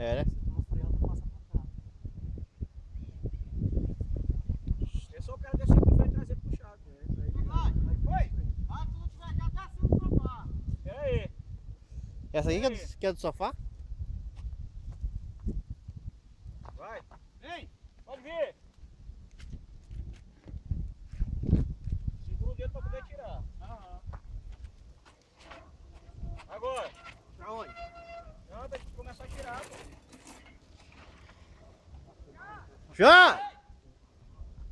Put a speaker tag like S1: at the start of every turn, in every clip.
S1: É, né?
S2: Eu só quero descer com o freio traseiro puxado.
S3: Vai, foi? Ah, tu não tiver já desce no sofá.
S2: E aí?
S1: Essa aí que é do sofá?
S2: Vai.
S3: Vem.
S2: Pode vir. Segura o dedo pra poder tirar. Agora.
S3: Pra onde?
S2: Não, tem que começar a tirar, pô.
S1: Já!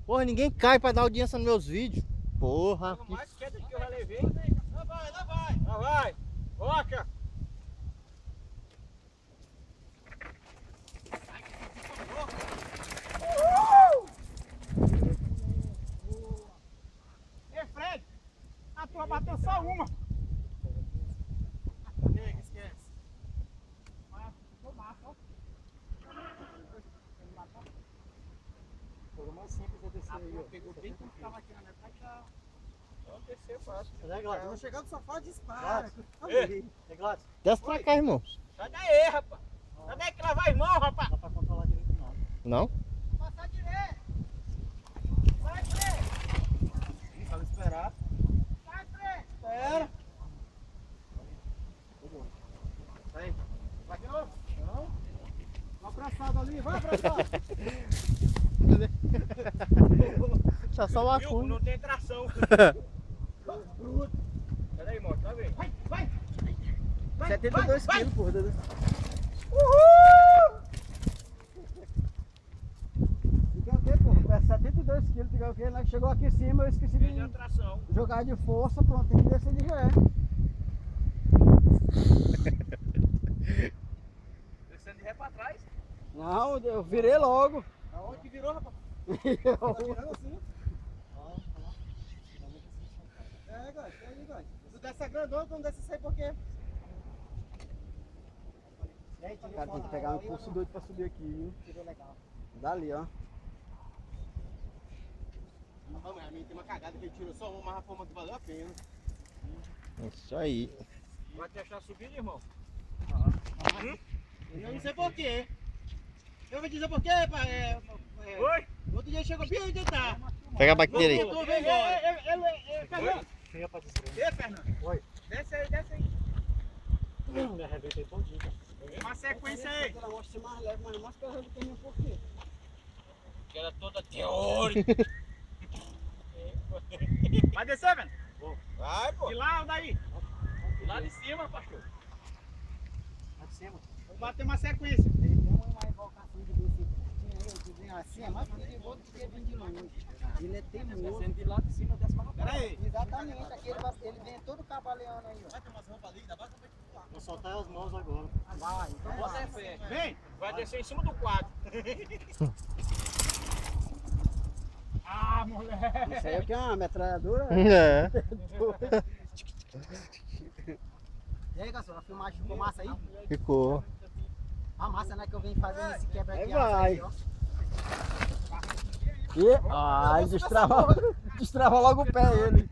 S1: Porra, ninguém cai pra dar audiência nos meus vídeos. Porra.
S2: O mais quieto que eu já levei. Lá vai, lá vai. Lá vai. Foca.
S3: Ei, Fred. A tua bateu só uma. Esquece. Ficou massa, ó.
S4: O mais simples é descer aí, ó.
S3: Pegou bem quando tava aqui na metade já.
S2: Vamos descer fácil.
S4: Né, Gladys?
S3: Vou chegar no sofá, dispara.
S2: Ei.
S4: É, Gladys?
S1: Desce pra cá, irmão.
S2: Sai daí, rapaz. Sai daí que lavar as mãos, rapaz.
S4: Dá pra controlar direito não.
S1: Não?
S3: Passar direito. Sai, Fred.
S4: Vamos esperar.
S3: Sai, Fred.
S4: Espera. Aí.
S3: Vai de novo. Não. Vai abraçado ali, vai abraçado.
S1: Tá só uma
S2: Viu?
S1: fundo.
S2: Não tem tração. Sai daí, moto. Tá vendo?
S3: Vai, vai.
S4: 72 quilos, porra. Fica o quê, porra? É 72 quilos, fica o quê? Lá que chegou aqui em cima, eu esqueci
S2: Perdeu a
S4: de
S2: tração.
S4: jogar de força, pronto, tem que descer de ré.
S2: Descendo de ré pra trás.
S4: Não, eu virei logo.
S3: Aonde que virou, rapaz? Tá virando assim. É, Gás, é aí, Gás. Tu desce a grandona, tu não desce isso aí por quê?
S4: Cara, tem que pegar um impulso doido pra subir aqui, viu?
S3: Tirou legal.
S4: Dali, ó.
S3: Mas vamos, a minha tem uma cagada que ele tirou só uma, mas a forma que valeu a pena.
S1: Isso aí.
S2: Vai te achar subindo, irmão?
S3: Eu não sei por quê. Eu vou dizer por quê, pai.
S2: Oi?
S3: Outro dia chegou bem onde tá.
S1: Pega a bactéria aí.
S3: Voltou, vem embora. Fernando.
S4: Cheia pra dizer.
S3: Ei, Fernando.
S4: Oi.
S3: Desce aí, desce aí.
S4: Me arrebentei todinho, cara.
S3: Uma sequência aí.
S4: Ela mostra ser mais leve, mas mais pesada do que a minha, por quê?
S2: Que era toda teórica.
S3: Vai descer, velho.
S2: Vai, pô.
S3: De lá ou daí?
S2: Lá de cima, pastor.
S4: Lá de cima.
S3: Vou bater uma sequência.
S4: Ele tem uma invocação de desse tinha aí, que vem assim, é mais perigoso do que vem de longe. Ele é teimoso.
S2: De lá de cima, desce pra lá.
S3: Pera aí.
S4: Exatamente, aqui ele vem todo cabaleando aí, ó.
S3: Vai ter umas roupas ali, dá pra também.
S4: Vou soltar as mãos agora.
S3: Vai, então
S2: Bota
S3: vai.
S2: fé.
S3: Vem.
S2: Vai descer em cima do quadro.
S3: Ah, moleque.
S4: Isso aí é o que é uma metralhadora?
S1: É.
S3: E aí, Garçom, a filmagem ficou massa aí?
S1: Ficou.
S3: A massa, né, que eu venho fazendo esse quebra
S4: Aí
S3: aqui.
S4: vai.
S3: Ó.
S4: E, destrava logo o pé ele.